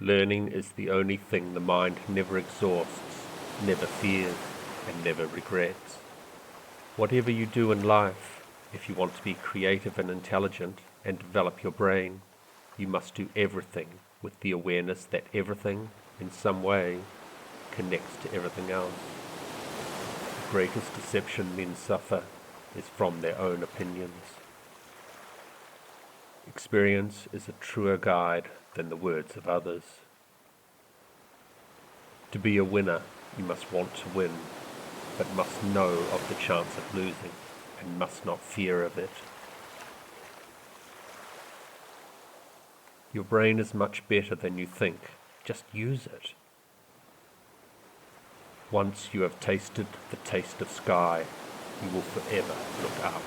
Learning is the only thing the mind never exhausts, never fears, and never regrets. Whatever you do in life, if you want to be creative and intelligent and develop your brain, you must do everything with the awareness that everything, in some way, connects to everything else. The greatest deception men suffer is from their own opinions. Experience is a truer guide than the words of others. To be a winner, you must want to win, but must know of the chance of losing, and must not fear of it. Your brain is much better than you think. Just use it. Once you have tasted the taste of sky, you will forever look up.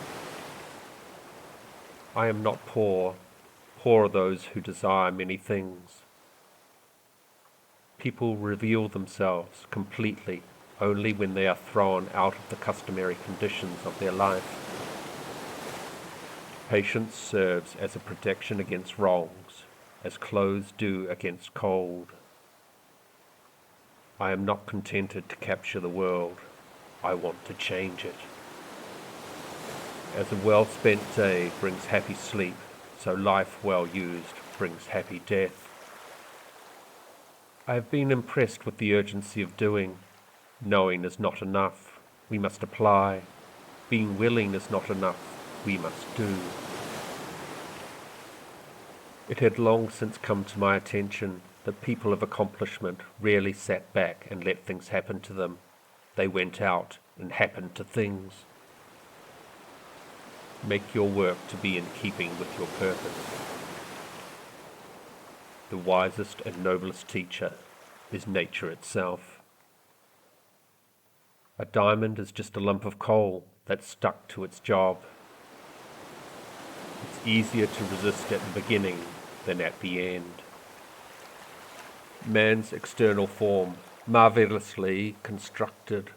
I am not poor. Poor are those who desire many things. People reveal themselves completely only when they are thrown out of the customary conditions of their life. Patience serves as a protection against wrongs, as clothes do against cold. I am not contented to capture the world. I want to change it. As a well-spent day brings happy sleep, so life well used brings happy death. I have been impressed with the urgency of doing. Knowing is not enough. We must apply. Being willing is not enough. We must do. It had long since come to my attention that people of accomplishment rarely sat back and let things happen to them. They went out and happened to things. Make your work to be in keeping with your purpose. The wisest and noblest teacher is nature itself. A diamond is just a lump of coal that's stuck to its job. It's easier to resist at the beginning than at the end. Man's external form, marvelously constructed,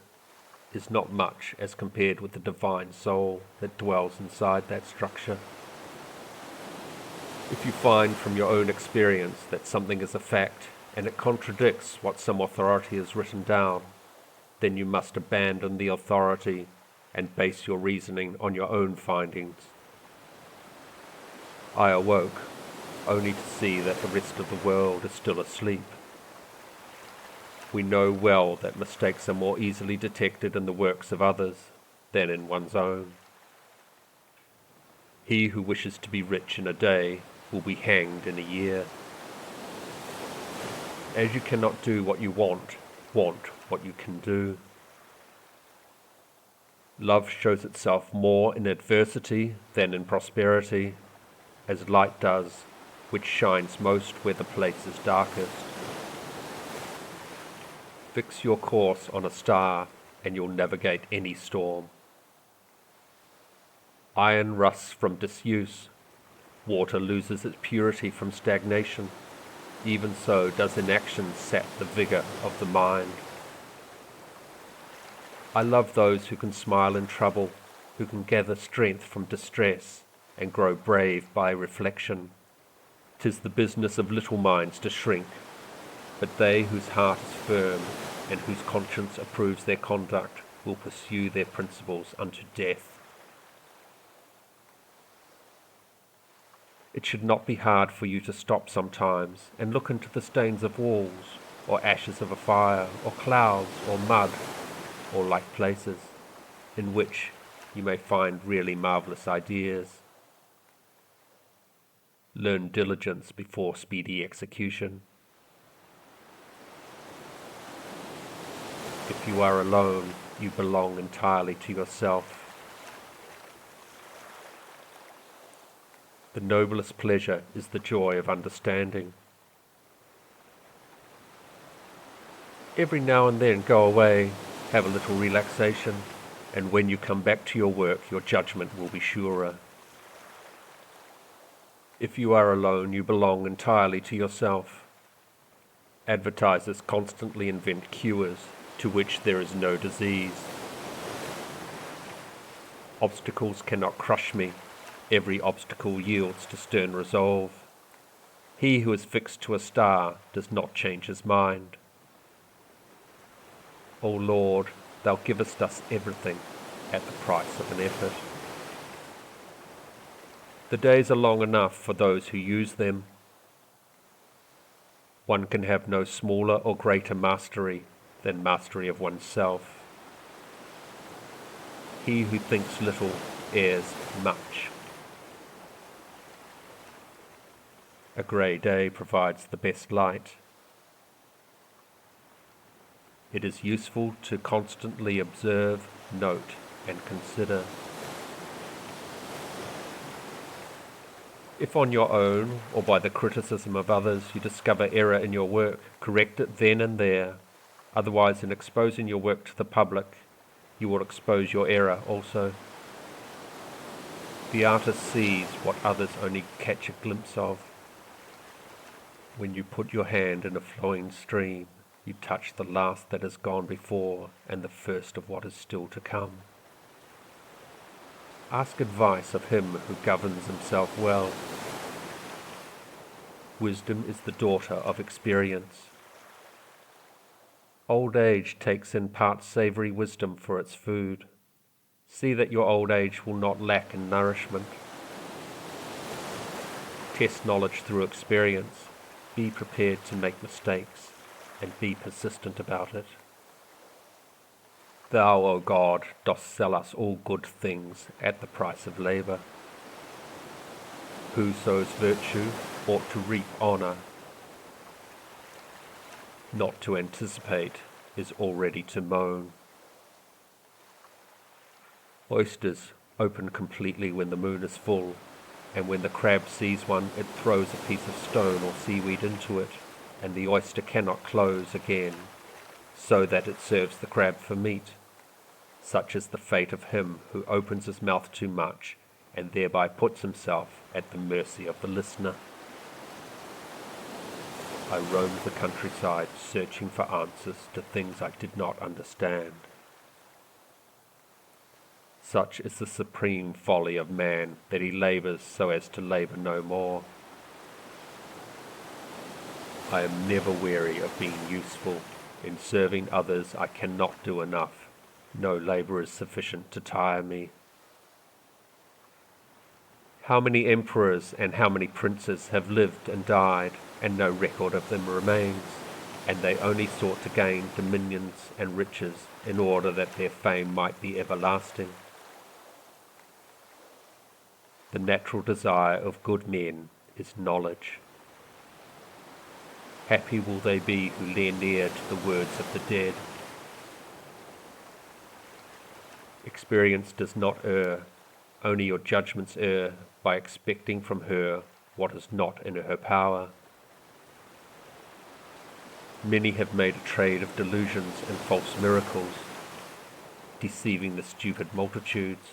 is not much as compared with the divine soul that dwells inside that structure. If you find from your own experience that something is a fact and it contradicts what some authority has written down, then you must abandon the authority and base your reasoning on your own findings. I awoke only to see that the rest of the world is still asleep. We know well that mistakes are more easily detected in the works of others than in one's own. He who wishes to be rich in a day will be hanged in a year. As you cannot do what you want what you can do. Love shows itself more in adversity than in prosperity, as light does, which shines most where the place is darkest. Fix your course on a star, and you'll navigate any storm. Iron rusts from disuse. Water loses its purity from stagnation. Even so does inaction sap the vigor of the mind. I love those who can smile in trouble, who can gather strength from distress, and grow brave by reflection. 'Tis the business of little minds to shrink, but they whose heart is firm and whose conscience approves their conduct will pursue their principles unto death. It should not be hard for you to stop sometimes and look into the stains of walls, or ashes of a fire, or clouds, or mud, or like places, in which you may find really marvellous ideas. Learn diligence before speedy execution. If you are alone, you belong entirely to yourself. The noblest pleasure is the joy of understanding. Every now and then go away, have a little relaxation, and when you come back to your work, your judgment will be surer. If you are alone, you belong entirely to yourself. Advertisers constantly invent cures to which there is no disease. Obstacles cannot crush me. Every obstacle yields to stern resolve. He who is fixed to a star does not change his mind. O Lord, thou givest us everything at the price of an effort. The days are long enough for those who use them. One can have no smaller or greater mastery than mastery of oneself. He who thinks little errs much. A grey day provides the best light. It is useful to constantly observe, note, and consider. If on your own, or by the criticism of others, you discover error in your work, correct it then and there. Otherwise, in exposing your work to the public, you will expose your error also. The artist sees what others only catch a glimpse of. When you put your hand in a flowing stream, you touch the last that has gone before and the first of what is still to come. Ask advice of him who governs himself well. Wisdom is the daughter of experience. Old age takes in part savoury wisdom for its food. See that your old age will not lack in nourishment. Test knowledge through experience. Be prepared to make mistakes, and be persistent about it. Thou, O God, dost sell us all good things at the price of labour. Who sows virtue ought to reap honour. Not to anticipate is already to moan. Oysters open completely when the moon is full, and when the crab sees one, it throws a piece of stone or seaweed into it, and the oyster cannot close again, so that it serves the crab for meat. Such is the fate of him who opens his mouth too much, and thereby puts himself at the mercy of the listener. I roamed the countryside searching for answers to things I did not understand. Such is the supreme folly of man, that he labours so as to labour no more. I am never weary of being useful. In serving others I cannot do enough. No labour is sufficient to tire me. How many emperors and how many princes have lived and died, and no record of them remains, and they only sought to gain dominions and riches in order that their fame might be everlasting. The natural desire of good men is knowledge. Happy will they be who lend ear to the words of the dead. Experience does not err, only your judgments err by expecting from her what is not in her power. Many have made a trade of delusions and false miracles, deceiving the stupid multitudes.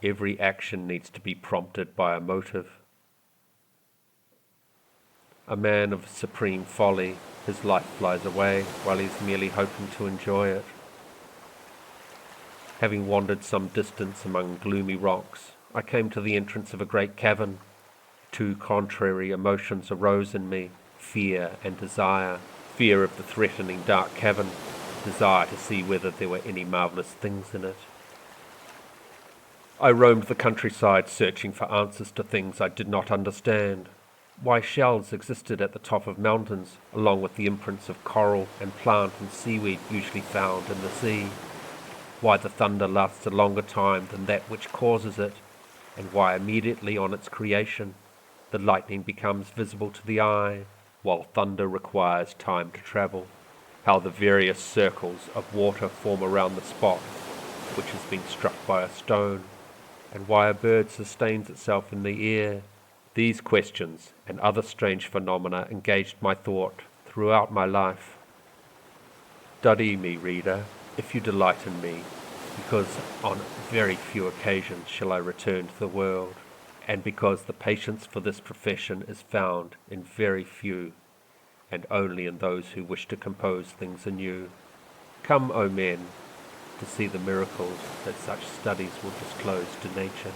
Every action needs to be prompted by a motive. A man of supreme folly, his life flies away while he is merely hoping to enjoy it. Having wandered some distance among gloomy rocks, I came to the entrance of a great cavern. Two contrary emotions arose in me, fear and desire. Fear of the threatening dark cavern, desire to see whether there were any marvellous things in it. I roamed the countryside searching for answers to things I did not understand. Why shells existed at the top of mountains, along with the imprints of coral and plant and seaweed usually found in the sea. Why the thunder lasts a longer time than that which causes it, and why immediately on its creation the lightning becomes visible to the eye, while thunder requires time to travel. How the various circles of water form around the spot which has been struck by a stone, and why a bird sustains itself in the air. These questions and other strange phenomena engaged my thought throughout my life. Study me, reader, if you delight in me, because on very few occasions shall I return to the world, and because the patience for this profession is found in very few, and only in those who wish to compose things anew. Come, O men, to see the miracles that such studies will disclose to nature.